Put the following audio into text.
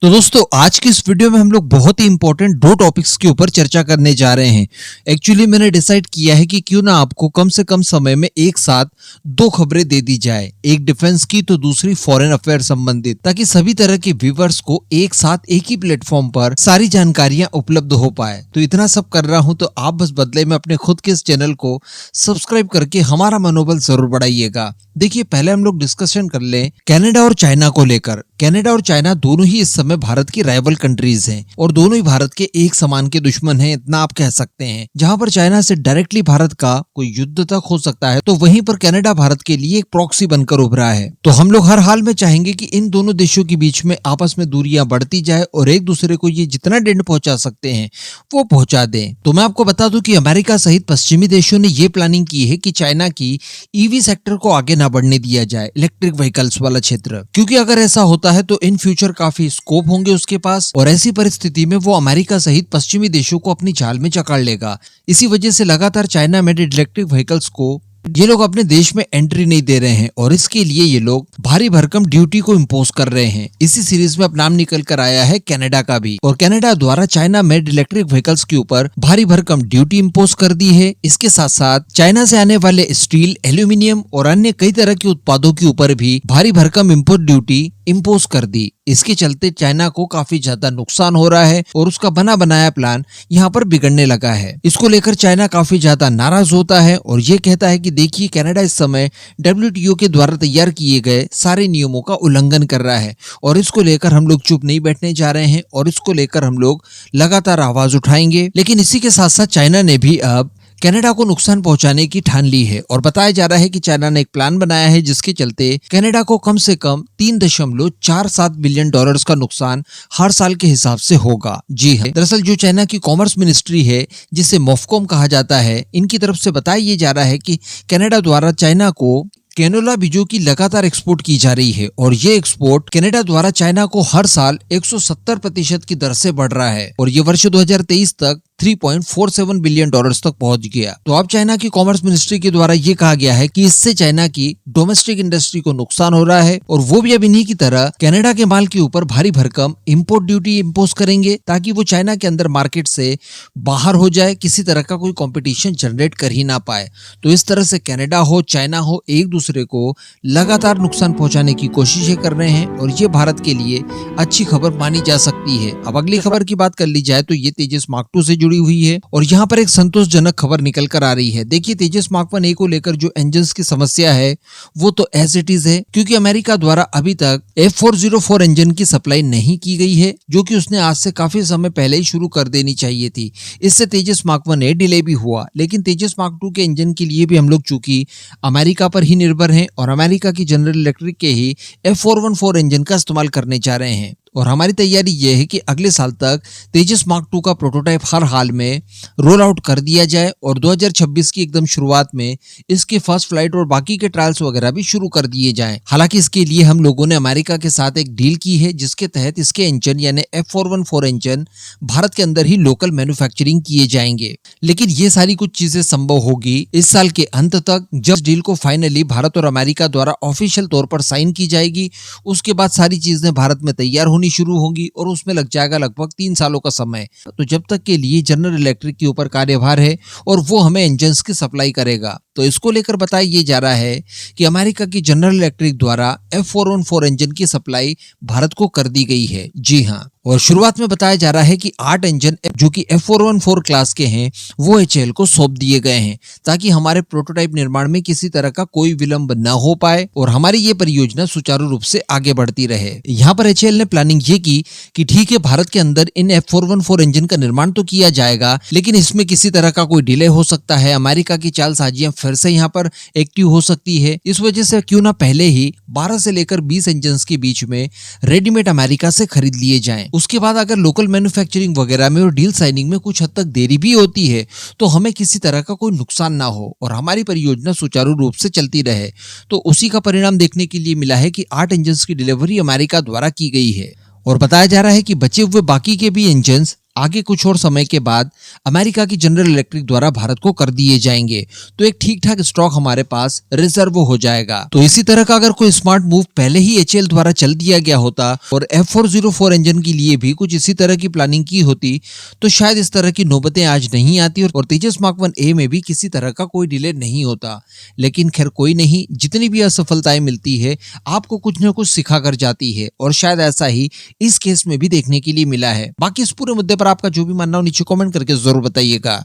तो दोस्तों आज की इस वीडियो में हम लोग बहुत ही इंपॉर्टेंट दो टॉपिक्स के ऊपर चर्चा करने जा रहे हैं। एक्चुअली मैंने डिसाइड किया है कि क्यों ना आपको कम से कम समय में एक साथ दो खबरें दे दी जाए, एक डिफेंस की तो दूसरी फॉरेन अफेयर संबंधित, ताकि सभी तरह के व्यूवर्स को एक साथ एक ही प्लेटफॉर्म पर सारी जानकारियां उपलब्ध हो पाए। तो इतना सब कर रहा हूं तो आप बस बदले में अपने खुद के इस चैनल को सब्सक्राइब करके हमारा मनोबल जरूर बढ़ाइएगा। देखिए, पहले हम लोग डिस्कशन कर लें कनाडा और चाइना को लेकर। कनाडा और चाइना दोनों ही इस समय भारत की राइवल कंट्रीज हैं और दोनों ही भारत के एक समान के दुश्मन हैं, इतना आप कह सकते हैं। जहां पर चाइना से डायरेक्टली भारत का कोई युद्ध तक हो सकता है, तो वहीं पर कनाडा भारत के लिए एक प्रॉक्सी बनकर उभरा है। तो हम लोग हर हाल में चाहेंगे कि इन दोनों देशों के बीच में आपस में दूरियां बढ़ती जाए और एक दूसरे को ये जितना डेंट पहुंचा सकते हैं वो पहुंचा दें। तो मैं आपको बता दूं कि अमेरिका सहित पश्चिमी देशों ने ये प्लानिंग की है कि चाइना की ईवी सेक्टर को आगे ना बढ़ने दिया जाए, इलेक्ट्रिक व्हीकल्स वाला क्षेत्र, क्योंकि अगर ऐसा होता है तो इन फ्यूचर काफी स्कोप होंगे उसके पास और ऐसी परिस्थिति में वो अमेरिका सहित पश्चिमी देशों को अपनी चाल में जकड़ लेगा। इसी वजह से लगातार चाइना मेड इलेक्ट्रिक व्हीकल्स को ये लोग अपने देश में एंट्री नहीं दे रहे हैं और इसके लिए ये लोग भारी भरकम ड्यूटी को इम्पोज कर रहे हैं। इसी सीरीज में अब नाम निकल कर आया है कनाडा का भी, और कनाडा द्वारा चाइना मेड इलेक्ट्रिक व्हीकल्स के ऊपर भारी भरकम ड्यूटी इम्पोज कर दी है। इसके साथ साथ चाइना से आने वाले स्टील, एल्यूमिनियम और अन्य कई तरह के उत्पादों के ऊपर भी भारी भरकम इम्पोर्ट ड्यूटी इम्पोज कर दी। इसके चलते चाइना को काफी ज्यादा नुकसान हो रहा है और उसका बना बनाया प्लान यहाँ पर बिगड़ने लगा है। इसको लेकर चाइना काफी ज्यादा नाराज होता है और ये कहता है कि देखिए, कनाडा इस समय WTO के द्वारा तैयार किए गए सारे नियमों का उल्लंघन कर रहा है और इसको लेकर हम लोग चुप नहीं बैठने जा रहे हैं और इसको लेकर हम लोग लगातार आवाज उठाएंगे। लेकिन इसी के साथ साथ चाइना ने भी अब कनाडा को नुकसान पहुंचाने की ठान ली है और बताया जा रहा है कि चाइना ने एक प्लान बनाया है जिसके चलते कनाडा को कम से कम $3.47 बिलियन का नुकसान हर साल के हिसाब से होगा। जी है, दरअसल जो चाइना की कॉमर्स मिनिस्ट्री है, जिसे मोफकॉम कहा जाता है, इनकी तरफ से बताया ये जा रहा है कि कनाडा द्वारा चाइना को कैनोला बीजों की लगातार एक्सपोर्ट की जा रही है और ये एक्सपोर्ट कनाडा द्वारा चाइना को हर साल 170% की दर से बढ़ रहा है और ये वर्ष 2023 तक $3.47 बिलियन तक पहुंच गया। तो अब चाइना की कॉमर्स मिनिस्ट्री के द्वारा ये कहा गया है कि इससे चाइना की डोमेस्टिक इंडस्ट्री को नुकसान हो रहा है और वो भी अब इन्हीं की तरह कनाडा के माल के ऊपर भारी भरकम इंपोर्ट ड्यूटी इम्पोज करेंगे ताकि वो चाइना के अंदर मार्केट से बाहर हो जाए, किसी तरह का कोई कंपटीशन जनरेट कर ही ना पाए। तो इस तरह से कनाडा हो, चाइना हो, एक दूसरे को लगातार नुकसान पहुंचाने की कोशिशें कर रहे हैं और ये भारत के लिए अच्छी खबर मानी जा सकती है। अब अगली खबर की बात कर ली जाए तो ये तेजस मार्क 2 से जुड़ी हुई है और यहाँ पर एक संतोषजनक खबर निकल कर आ रही है। देखिए, तेजस मार्क 1A को लेकर जो इंजन्स की समस्या है वो तो एज इट इज है, क्योंकि अमेरिका द्वारा अभी तक F404 इंजन की सप्लाई नहीं की गई है, जो कि उसने आज से काफी समय पहले ही शुरू कर देनी चाहिए थी। इससे तेजस मार्क 1A डिले भी हुआ, लेकिन तेजस मार्क 2 के इंजन के लिए भी हम लोग चूंकि अमेरिका पर ही निर्भर हैं और अमेरिका की जनरल इलेक्ट्रिक के ही F414 इंजन का इस्तेमाल करने जा रहे हैं और हमारी तैयारी यह है कि अगले साल तक तेजस मार्क 2 का प्रोटोटाइप हर हाल में रोल आउट कर दिया जाए और 2026 की एकदम शुरुआत में इसके फर्स्ट फ्लाइट और बाकी के ट्रायल्स वगैरह भी शुरू कर दिए जाएं। हालांकि इसके लिए हम लोगों ने अमेरिका के साथ एक डील की है जिसके तहत इसके इंजन यानी F414 इंजन भारत के अंदर ही लोकल मैन्युफैक्चरिंग किए जाएंगे। लेकिन ये सारी कुछ चीजें संभव होगी इस साल के अंत तक, जब इस डील को फाइनली भारत और अमेरिका द्वारा ऑफिशियल तौर पर साइन की जाएगी। उसके बाद सारी चीजें भारत में तैयार होनी शुरू होंगी और उसमें लग जाएगा लगभग 3 सालों का समय। तो जब तक के लिए जनरल इलेक्ट्रिक के ऊपर कार्यभार है और वो हमें इंजन्स की सप्लाई करेगा। तो इसको लेकर बताया ये जा रहा है कि अमेरिका की जनरल इलेक्ट्रिक द्वारा F414 इंजन की सप्लाई भारत को कर दी गई है। जी हाँ, और शुरुआत में बताया जा रहा है कि 8 इंजन जो कि F414 क्लास के हैं वो HAL को सौंप दिए गए हैं ताकि हमारे प्रोटोटाइप निर्माण में किसी तरह का कोई विलंब न हो पाए और हमारी ये परियोजना सुचारू रूप से आगे बढ़ती रहे। यहाँ पर HAL ने प्लानिंग ये की कि ठीक है, भारत के अंदर इन F414 इंजन का निर्माण तो किया जाएगा, लेकिन इसमें किसी तरह का कोई डिले हो सकता है, अमेरिका की चालसाजियां फिर से यहाँ पर एक्टिव हो सकती है। इस वजह से क्यों ना पहले ही 12 से लेकर 20 इंजन के बीच में रेडीमेड अमेरिका से खरीद लिए जाएं। उसके बाद अगर लोकल मैन्युफैक्चरिंग वगैरह में और डील साइनिंग में कुछ हद तक देरी भी होती है तो हमें किसी तरह का कोई नुकसान ना हो और हमारी परियोजना सुचारू रूप से चलती रहे। तो उसी का परिणाम देखने के लिए मिला है कि 8 इंजन की डिलीवरी अमेरिका द्वारा की गई है और बताया जा रहा है कि बचे हुए बाकी के भी इंजन्स आगे कुछ और समय के बाद अमेरिका की जनरल इलेक्ट्रिक द्वारा भारत को कर दिए जाएंगे, तो एक ठीक ठाक स्टॉक हमारे पास रिजर्व हो जाएगा। तो इसी तरह का अगर कोई स्मार्ट मूव पहले ही एचएएल द्वारा चल दिया गया होता और F404 इंजन के लिए भी कुछ इसी तरह की प्लानिंग की होती, तो शायद इस तरह की नौबतें आज नहीं आती और तेजस मार्क 1A में भी किसी तरह का कोई डिले नहीं होता। लेकिन खैर कोई नहीं, जितनी भी असफलताएं मिलती है आपको कुछ न कुछ सिखा कर जाती है, और शायद ऐसा ही इस केस में भी देखने के लिए मिला है। बाकी इस पूरे मुद्दे पर आपका जो भी मानना हो नीचे कमेंट करके जरूर बताइएगा।